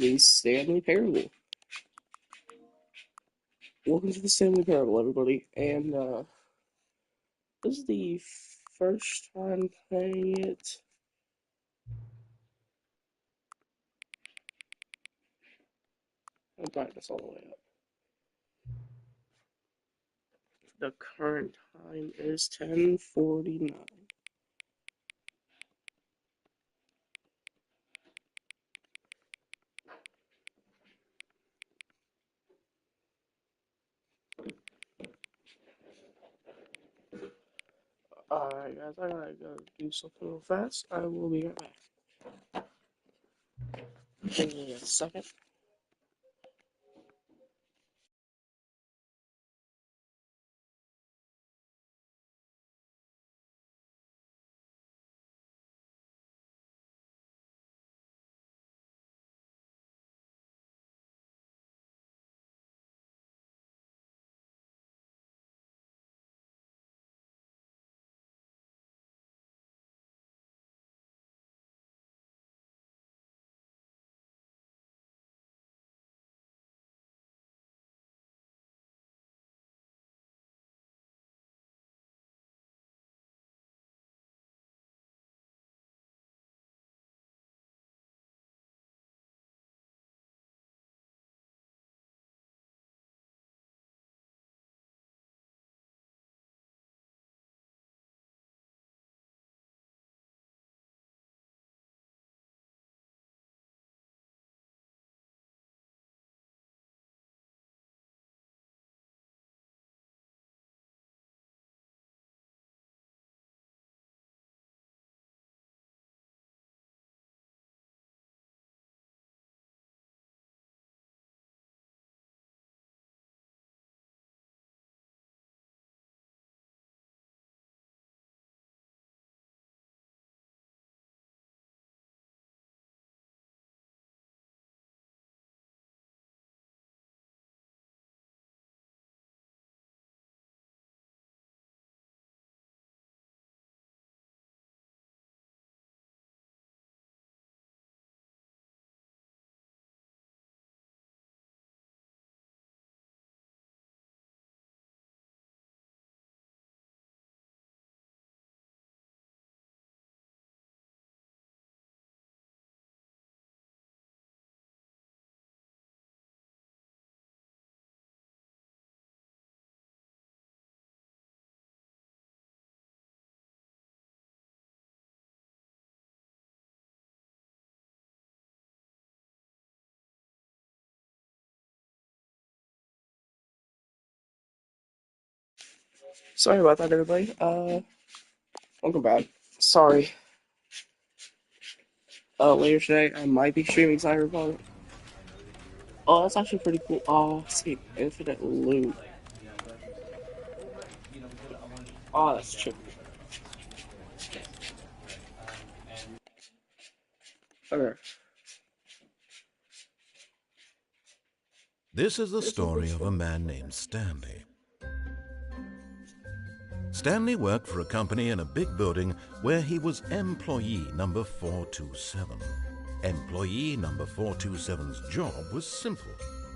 the Stanley Parable. Welcome to the Stanley Parable, everybody. And this is the first time playing it. I'll brighten this all the way up. The current time is 10:49. Alright guys, I gotta go do something real fast. I will be right back. Give me a second. Sorry about that, everybody. Welcome back. Sorry. Later today, I might be streaming Cyberpunk. Oh, that's actually pretty cool. Oh, see, infinite loot. Oh, that's tricky. Okay. This is the story of a man named Stanley. Stanley worked for a company in a big building where he was employee number 427. Employee number 427's job was simple.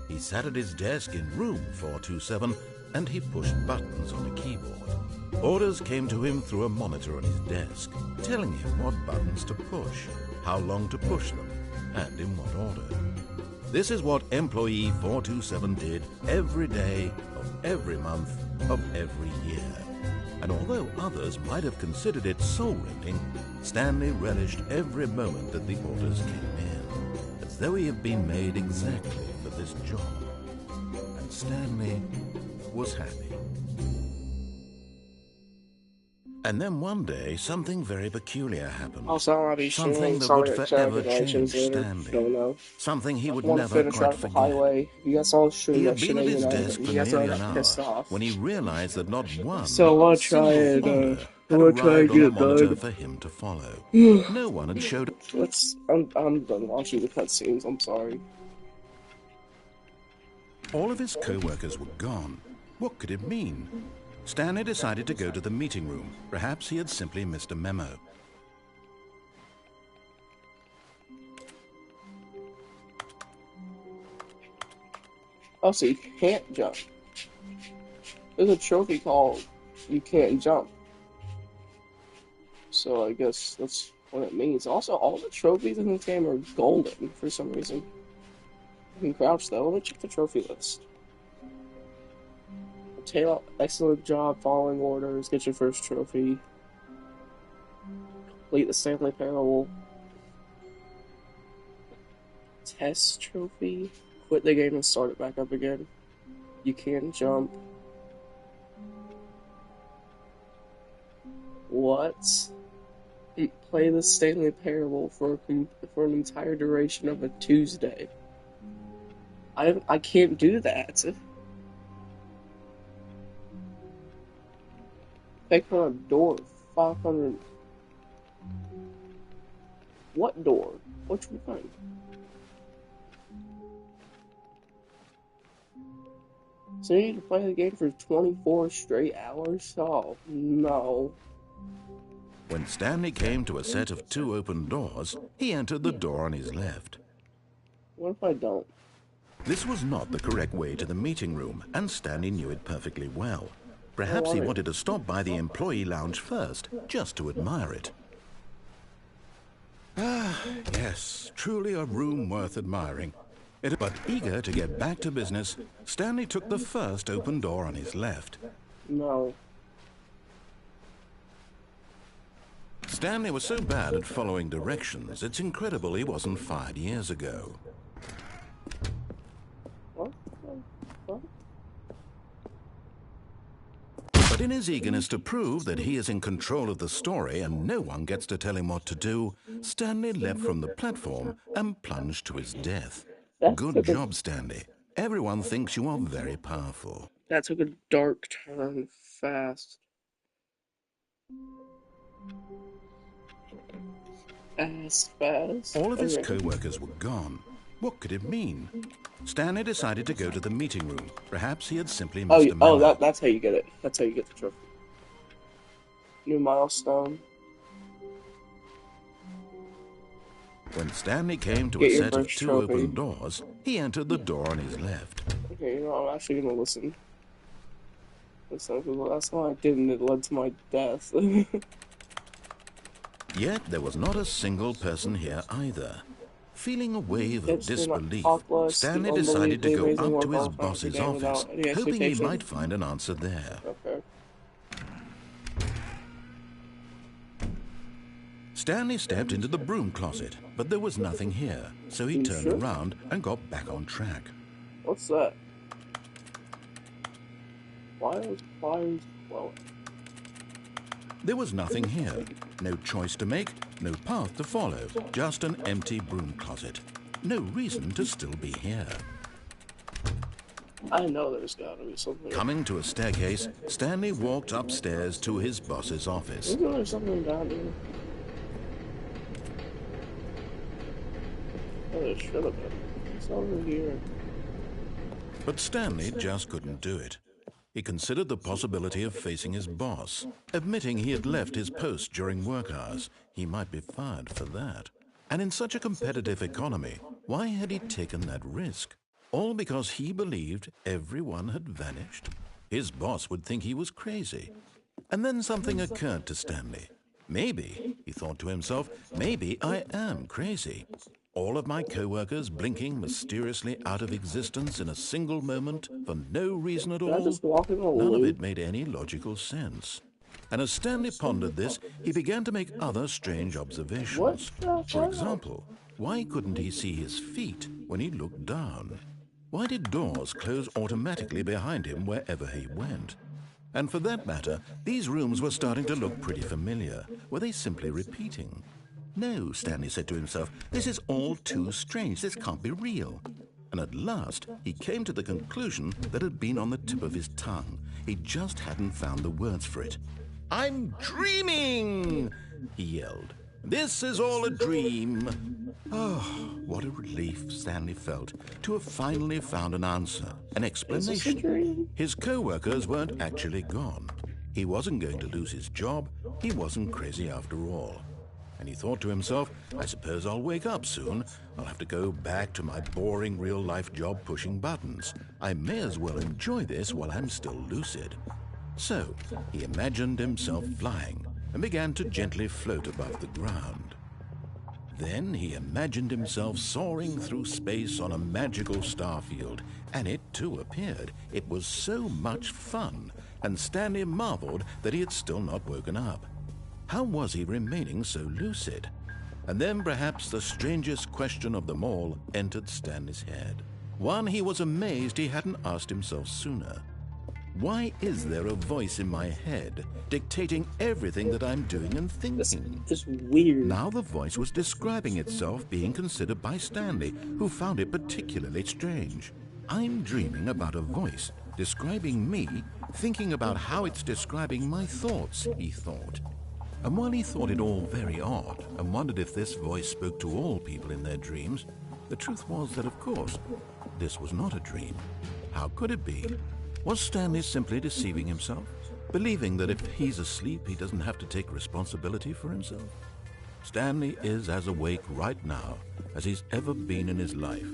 He sat at his desk in room 427 and he pushed buttons on a keyboard. Orders came to him through a monitor on his desk, telling him what buttons to push, how long to push them, and in what order. This is what employee 427 did every day of every month of every year. And although others might have considered it soul-rending, Stanley relished every moment that the orders came in, as though he had been made exactly for this job. And Stanley was happy. And then one day, something very peculiar happened. Also, I'll be Something that would forever change Stanley. Something he would never quite forget. You guys all stream He that had shit, been at his you know, desk for you guys nearly all an got hour pissed off. when he realized that not one So I want to try single and, order had I want to try and arrived on get the it monitor done. for him to follow. No one had showed up. I'm done watching the cutscenes, I'm sorry. All of his co-workers were gone. What could it mean? Stanley decided to go to the meeting room. Perhaps he had simply missed a memo. Oh, so you can't jump. There's a trophy called "You Can't Jump." So I guess that's what it means. Also, all the trophies in this game are golden for some reason. You can crouch though. Let me check the trophy list. Tail, excellent job following orders. Get your first trophy. Complete the Stanley Parable. Test trophy. Quit the game and start it back up again. You can jump. What? Play the Stanley Parable for an entire duration of a Tuesday. I can't do that. Pick on a door. 500. What door? Which one? So you need to play the game for 24 straight hours? Oh, no. When Stanley came to a set of 2 open doors, he entered the door on his left. What if I don't? This was not the correct way to the meeting room, and Stanley knew it perfectly well. Perhaps he wanted to stop by the employee lounge first, just to admire it. Ah, yes, truly a room worth admiring. But eager to get back to business, Stanley took the first open door on his left. No. Stanley was so bad at following directions, it's incredible he wasn't fired years ago. What? But in his eagerness to prove that he is in control of the story and no one gets to tell him what to do, Stanley leapt from the platform and plunged to his death. Good job, Stanley. Everyone thinks you are very powerful. That took a dark turn fast. Fast. All of his co-workers were gone. What could it mean? Stanley decided to go to the meeting room. Perhaps he had simply missed a memo. Oh, that's how you get it. That's how you get the trophy. New milestone. When Stanley came to a set of 2 open doors, he entered the door on his left. Okay, you know, I'm actually gonna listen. Listen, because the last one I did and it led to my death. Yet there was not a single person here either. Feeling a wave of disbelief, Stanley decided to go up to his boss's office, hoping he might find an answer there. Okay. Stanley stepped into the broom closet, but there was nothing here, so he turned around and got back on track. What's that? Why is fires glowing? There was nothing here. No choice to make, no path to follow, just an empty broom closet. No reason to still be here. I know there's gotta be something. Coming to a staircase, Stanley walked upstairs to his boss's office. Isn't there something down here? Oh, there should have been. It's over here. But Stanley just couldn't do it. He considered the possibility of facing his boss. Admitting he had left his post during work hours, he might be fired for that. And in such a competitive economy, why had he taken that risk? All because he believed everyone had vanished? His boss would think he was crazy. And then something occurred to Stanley. Maybe, he thought to himself, maybe I am crazy. All of my co-workers blinking mysteriously out of existence in a single moment for no reason at all. None of it made any logical sense. And as Stanley pondered this, he began to make other strange observations. For example, why couldn't he see his feet when he looked down? Why did doors close automatically behind him wherever he went? And for that matter, these rooms were starting to look pretty familiar. Were they simply repeating? No, Stanley said to himself, this is all too strange. This can't be real. And at last, he came to the conclusion that had been on the tip of his tongue. He just hadn't found the words for it. I'm dreaming, he yelled. This is all a dream. Oh, what a relief Stanley felt to have finally found an answer, an explanation. His co-workers weren't actually gone. He wasn't going to lose his job. He wasn't crazy after all. and he thought to himself, I suppose I'll wake up soon. I'll have to go back to my boring real-life job pushing buttons. I may as well enjoy this while I'm still lucid. So he imagined himself flying and began to gently float above the ground. Then he imagined himself soaring through space on a magical starfield, and it too appeared. It was so much fun, and Stanley marveled that he had still not woken up. How was he remaining so lucid? And then perhaps the strangest question of them all entered Stanley's head. One he was amazed he hadn't asked himself sooner. Why is there a voice in my head dictating everything that I'm doing and thinking? It's weird. Now the voice was describing itself being considered by Stanley, who found it particularly strange. I'm dreaming about a voice describing me, thinking about how it's describing my thoughts, he thought. And while he thought it all very odd and wondered if this voice spoke to all people in their dreams, the truth was that, of course, this was not a dream. How could it be? Was Stanley simply deceiving himself, believing that if he's asleep, he doesn't have to take responsibility for himself? Stanley is as awake right now as he's ever been in his life.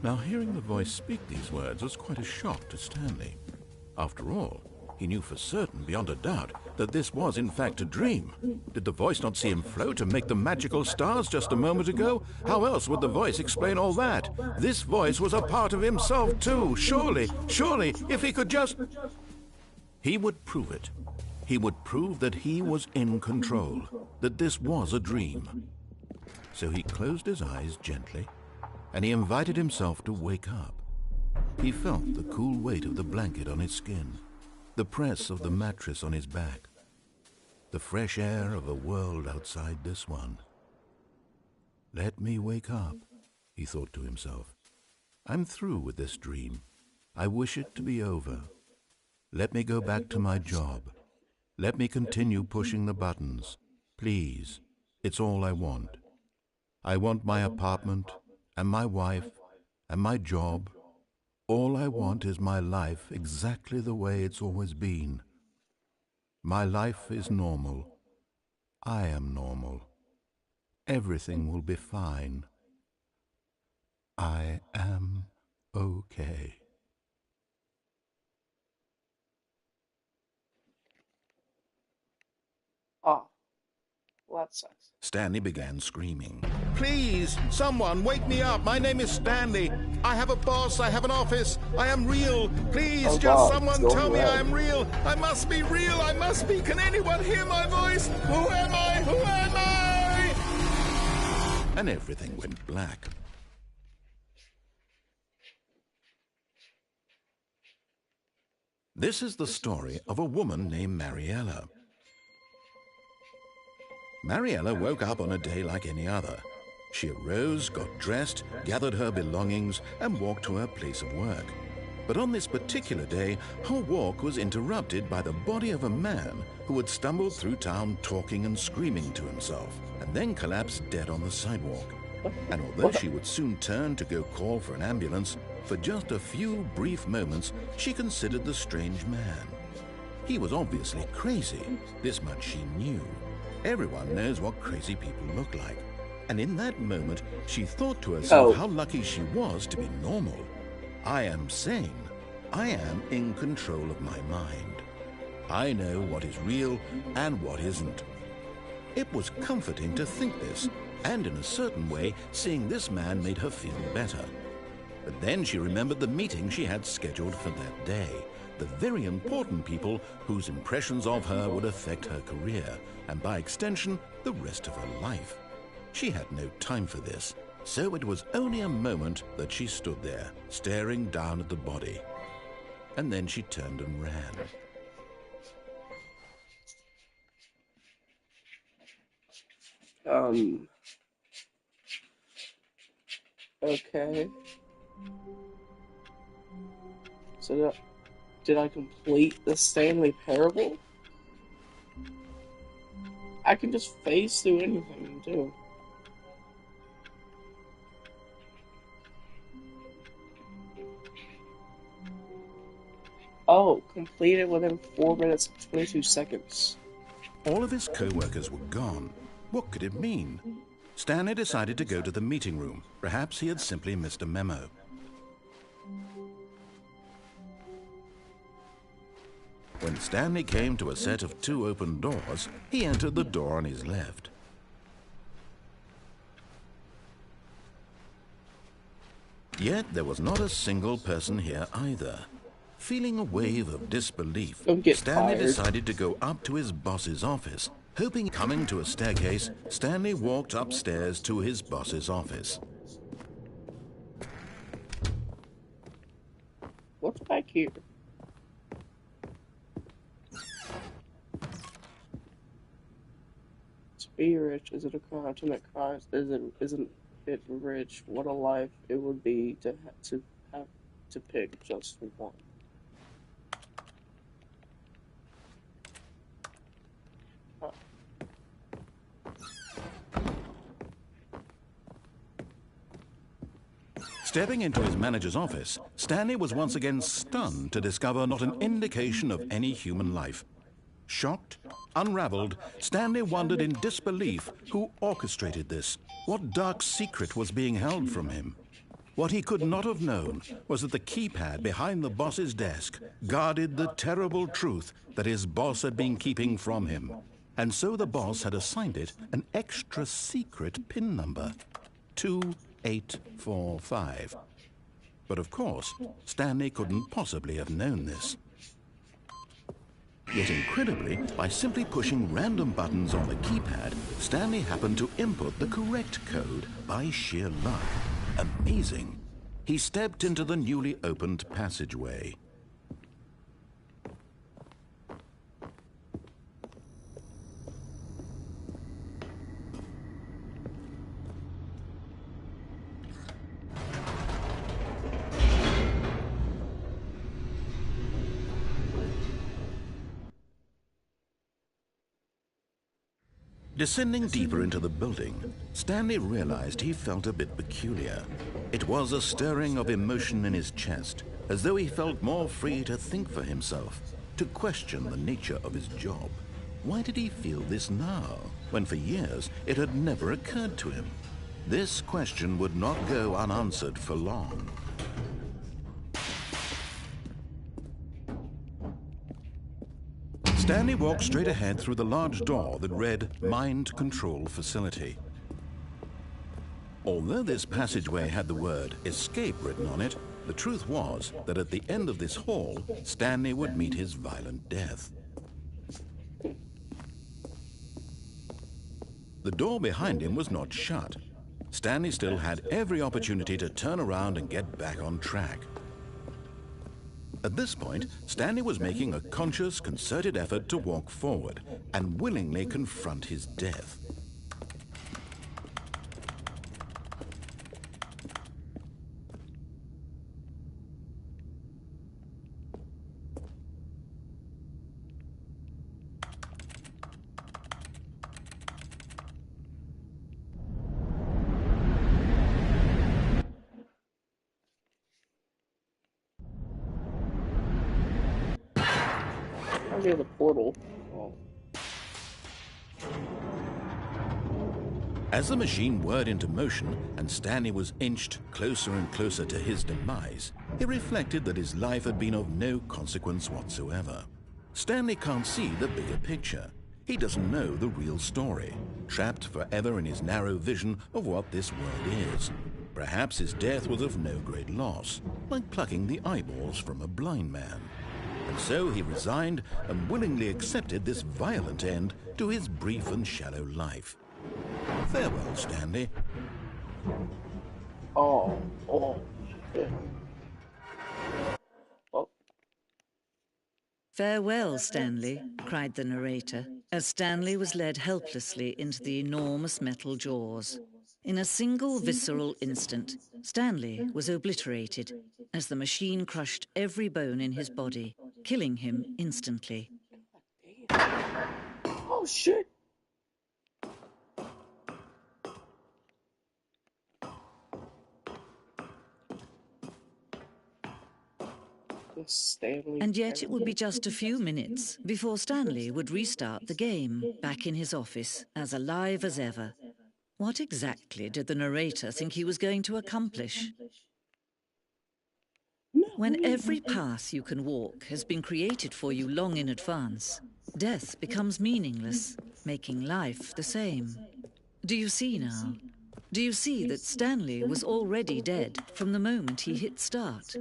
Now, hearing the voice speak these words was quite a shock to Stanley. After all, he knew for certain, beyond a doubt, that this was in fact a dream. Did the voice not see him float and make the magical stars just a moment ago? How else would the voice explain all that? This voice was a part of himself too. Surely, if he could just... He would prove it. He would prove that he was in control, that this was a dream. So he closed his eyes gently, and he invited himself to wake up. He felt the cool weight of the blanket on his skin, the press of the mattress on his back, the fresh air of a world outside this one. Let me wake up, he thought to himself. I'm through with this dream. I wish it to be over. Let me go back to my job. Let me continue pushing the buttons. Please, it's all I want. I want my apartment and my wife and my job. All I want is my life exactly the way it's always been. My life is normal. I am normal. Everything will be fine. I am okay. Ah, well, that sucks. Stanley began screaming. Please, someone, wake me up. My name is Stanley. I have a boss. I have an office. I am real. Please, someone tell me I am real. I must be real. I must be. Can anyone hear my voice? Who am I? Who am I? And everything went black. This is the story of a woman named Mariella. Mariella woke up on a day like any other. She arose, got dressed, gathered her belongings, and walked to her place of work. But on this particular day, her walk was interrupted by the body of a man who had stumbled through town talking and screaming to himself, and then collapsed dead on the sidewalk. And although she would soon turn to go call for an ambulance, for just a few brief moments, she considered the strange man. He was obviously crazy. This much she knew. Everyone knows what crazy people look like. And in that moment, she thought to herself how lucky she was to be normal. I am sane. I am in control of my mind. I know what is real and what isn't. It was comforting to think this, and in a certain way, seeing this man made her feel better. But then she remembered the meeting she had scheduled for that day. The very important people whose impressions of her would affect her career, and by extension, the rest of her life. She had no time for this, so it was only a moment that she stood there, staring down at the body. And then she turned and ran. Okay. So did I complete the Stanley Parable? I can just phase through anything, too. Oh, completed within 4 minutes and 22 seconds. All of his co-workers were gone, What could it mean? Stanley decided to go to the meeting room. Perhaps he had simply missed a memo. When Stanley came to a set of 2 open doors, he entered the door on his left. Yet there was not a single person here either. Feeling a wave of disbelief, Don't get Stanley fired. decided to go up to his boss's office. Hoping, coming to a staircase, Stanley walked upstairs to his boss's office. What's back here? To be rich isn't a crime. To make crimes isn't it rich? What a life it would be to have to pick just one. Huh. Stepping into his manager's office, Stanley was once again stunned to discover not an indication of any human life. Shocked, unraveled, Stanley wondered in disbelief who orchestrated this. What dark secret was being held from him? What he could not have known was that the keypad behind the boss's desk guarded the terrible truth that his boss had been keeping from him. And so the boss had assigned it an extra secret PIN number, 2845. But of course, Stanley couldn't possibly have known this. Yet incredibly, by simply pushing random buttons on the keypad, Stanley happened to input the correct code by sheer luck. Amazing. He stepped into the newly opened passageway. Descending deeper into the building, Stanley realized he felt a bit peculiar. It was a stirring of emotion in his chest, as though he felt more free to think for himself, to question the nature of his job. Why did he feel this now, when for years it had never occurred to him? This question would not go unanswered for long. Stanley walked straight ahead through the large door that read Mind Control Facility. Although this passageway had the word Escape written on it, the truth was that at the end of this hall, Stanley would meet his violent death. The door behind him was not shut. Stanley still had every opportunity to turn around and get back on track. At this point, Stanley was making a conscious, concerted effort to walk forward and willingly confront his death. I'm near the portal. Oh. As the machine whirred into motion and Stanley was inched closer and closer to his demise, he reflected that his life had been of no consequence whatsoever. Stanley can't see the bigger picture. He doesn't know the real story, trapped forever in his narrow vision of what this world is. Perhaps his death was of no great loss, like plucking the eyeballs from a blind man. And so he resigned and willingly accepted this violent end to his brief and shallow life. Farewell, Stanley. Oh, shit. Oh. "Farewell, Stanley," cried the narrator, as Stanley was led helplessly into the enormous metal jaws. In a single visceral instant, Stanley was obliterated as the machine crushed every bone in his body, killing him instantly. Oh, shit. The Stanley And yet it would Parable? be just a few minutes before Stanley would restart the game, back in his office, as alive as ever. What exactly did the narrator think he was going to accomplish? When every path you can walk has been created for you long in advance, death becomes meaningless, making life the same. Do you see now? Do you see that Stanley was already dead from the moment he hit start?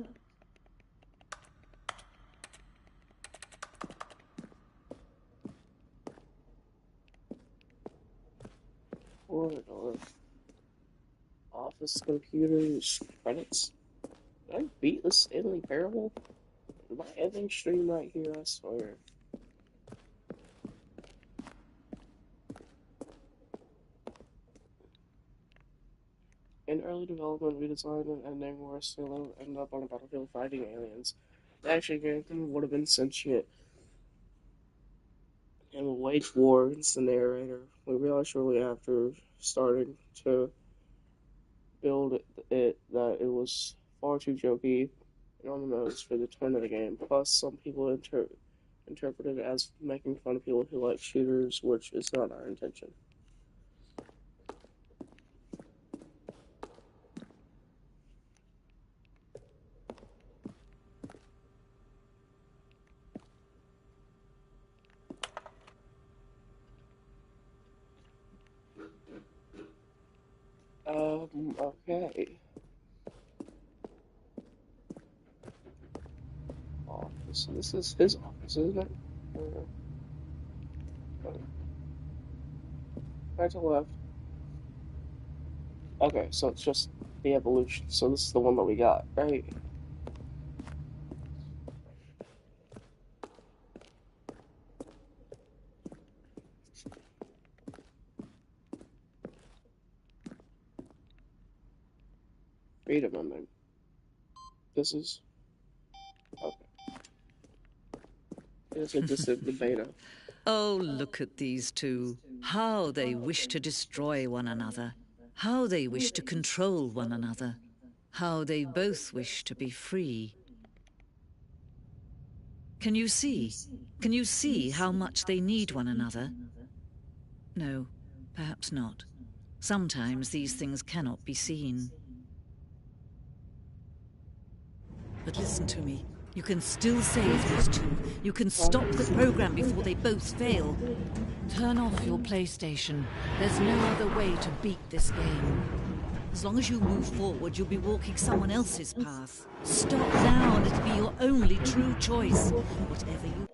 Corridor. Office computers. Credits. Did I beat the Stanley Parable? My ending stream right here, I swear. In early development, we designed an ending where Stanley ended up on a battlefield fighting aliens. The action character would have been sentient and would wage war against the narrator. We realized shortly after starting to build it that it was far too jokey and on the nose for the turn of the game. Plus, some people interpret it as making fun of people who like shooters, which is not our intention. Okay. Office. This is his office, isn't it? Back to left. Okay, so it's just the evolution. So this is the one that we got, right? Freedom ending. This is okay. It's just the beta. Oh, look at these two. How they wish to destroy one another. How they wish to control one another. How they both wish to be free. Can you see? Can you see how much they need one another? No, perhaps not. Sometimes these things cannot be seen. But listen to me. You can still save these two. You can stop the program before they both fail. Turn off your PlayStation. There's no other way to beat this game. As long as you move forward, you'll be walking someone else's path. Stop now and it'll be your only true choice. Whatever you